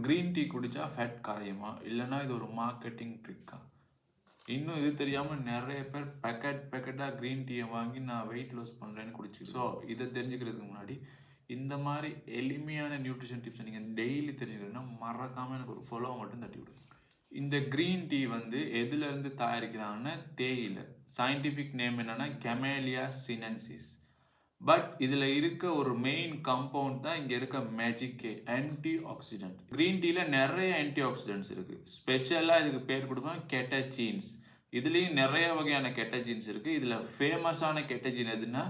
Green tea குடித்தா fat கரையுமா, இல்லைனா இது ஒரு மார்க்கெட்டிங் ட்ரிக்கா? இன்னும் இது தெரியாமல் நிறைய பேர் பேக்கெட்டாக க்ரீன் டீயை வாங்கி நான் வெயிட் லாஸ் பண்ணுறேன்னு குடிச்சு. ஸோ இதை தெரிஞ்சுக்கிறதுக்கு முன்னாடி இந்த மாதிரி எளிமையான நியூட்ரிஷன் டிப்ஸை நீங்கள் டெய்லி தெரிஞ்சுக்கணுன்னா மறக்காமல் எனக்கு ஒரு ஃபாலோ மட்டும் தட்டி விடுங்க. இந்த க்ரீன் டீ வந்து எதுலேருந்து தயாரிக்கிறாங்கன்னா தேயிலை. சயின்டிஃபிக் நேம் என்னென்னா கெமேலியா சினென்சிஸ். பட் இதில் இருக்க ஒரு மெயின் காம்பவுண்ட் தான் இங்கே இருக்க மேஜிக்கே, ஆன்டி ஆக்சிடென்ட். க்ரீன் டீயில் நிறைய ஆன்டி ஆக்சிடென்ட்ஸ் இருக்குது. ஸ்பெஷலாக இதுக்கு பேர் கொடுப்போம் கெட்டஜீன்ஸ். இதுலேயும் நிறைய வகையான கெட்டஜீன்ஸ் இருக்குது. இதில் ஃபேமஸான கெட்டஜீன் எதுனா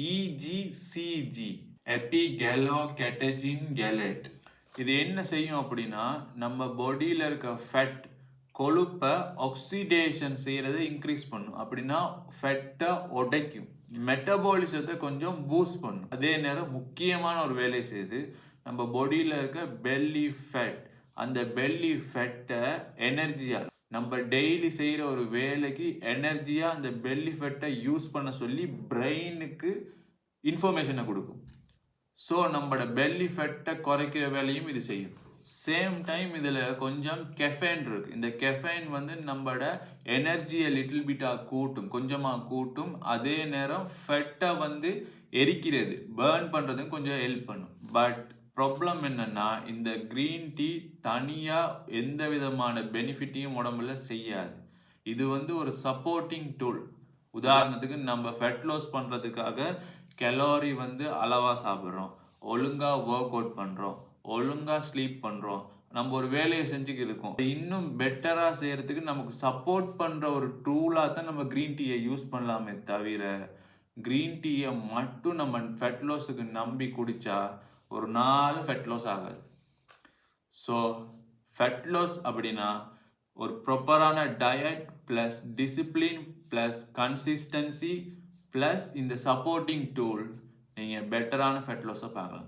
இஜிசிஜி, எபிகேலோ கெட்டஜின் கேலேட். இது என்ன செய்யும் அப்படின்னா நம்ம பாடியில் இருக்க ஃபேட் கொழுப்பை ஆக்சிடேஷன் செய்கிறத இன்க்ரீஸ் பண்ணும். அப்படின்னா ஃபேட்டை உடைக்கும், மெட்டபாலிசத்தை கொஞ்சம் பூஸ்ட் பண்ணும். அதே நேரம் முக்கியமான ஒரு வேலை செய்யுது, நம்ம பாடியில் இருக்க பெல்லி ஃபேட், அந்த பெல்லி ஃபேட்டை எனர்ஜியாக நம்ம டெய்லி செய்கிற ஒரு வேலைக்கு எனர்ஜியாக அந்த பெல்லி ஃபேட்டை யூஸ் பண்ண சொல்லி பிரெயினுக்கு இன்ஃபர்மேஷனை கொடுக்கும். ஸோ நம்மளோட பெல்லி ஃபேட்டை குறைக்கிற வேலையும் இது செய்யும். சேம் டைம் இதில் கொஞ்சம் கெஃபைன் இருக்குது. இந்த கெஃபைன் வந்து நம்மளோட எனர்ஜியை லிட்டில் பிட்டாக கூட்டும், கொஞ்சமாக கூட்டும். அதே நேரம் ஃபெட்டை வந்து எரிக்கிறது, பேர்ன் பண்ணுறதுக்கு கொஞ்சம் ஹெல்ப் பண்ணும். பட் ப்ராப்ளம் என்னென்னா இந்த க்ரீன் டீ தனியாக எந்த விதமான பெனிஃபிட்டையும் உடம்புல செய்யாது. இது வந்து ஒரு சப்போர்ட்டிங் டூல். உதாரணத்துக்கு நம்ம ஃபெட் லாஸ் பண்ணுறதுக்காக கலோரி வந்து அளவாக சாப்பிட்றோம், ஒழுங்காக ஒர்க் அவுட் பண்ணுறோம், ஒழுங்காக ஸ்லீப் பண்ணுறோம், நம்ம ஒரு வேலையை செஞ்சுக்கிட்டு இருக்கோம். இன்னும் பெட்டராக செய்கிறதுக்கு நமக்கு சப்போர்ட் பண்ணுற ஒரு டூலாக தான் நம்ம க்ரீன் டீயை யூஸ் பண்ணலாமே தவிர க்ரீன் டீயை மட்டும் நம்ம ஃபெட் லாஸுக்கு நம்பி குடித்தா ஒரு நாள் ஃபெட் லாஸ் ஆகாது. ஸோ ஃபெட் லாஸ் அப்படின்னா ஒரு ப்ராப்பரான diet plus discipline plus consistency plus இந்த சப்போர்ட்டிங் டூல், நீங்கள் பெட்டரான ஃபெட் லாஸை பார்க்கலாம்.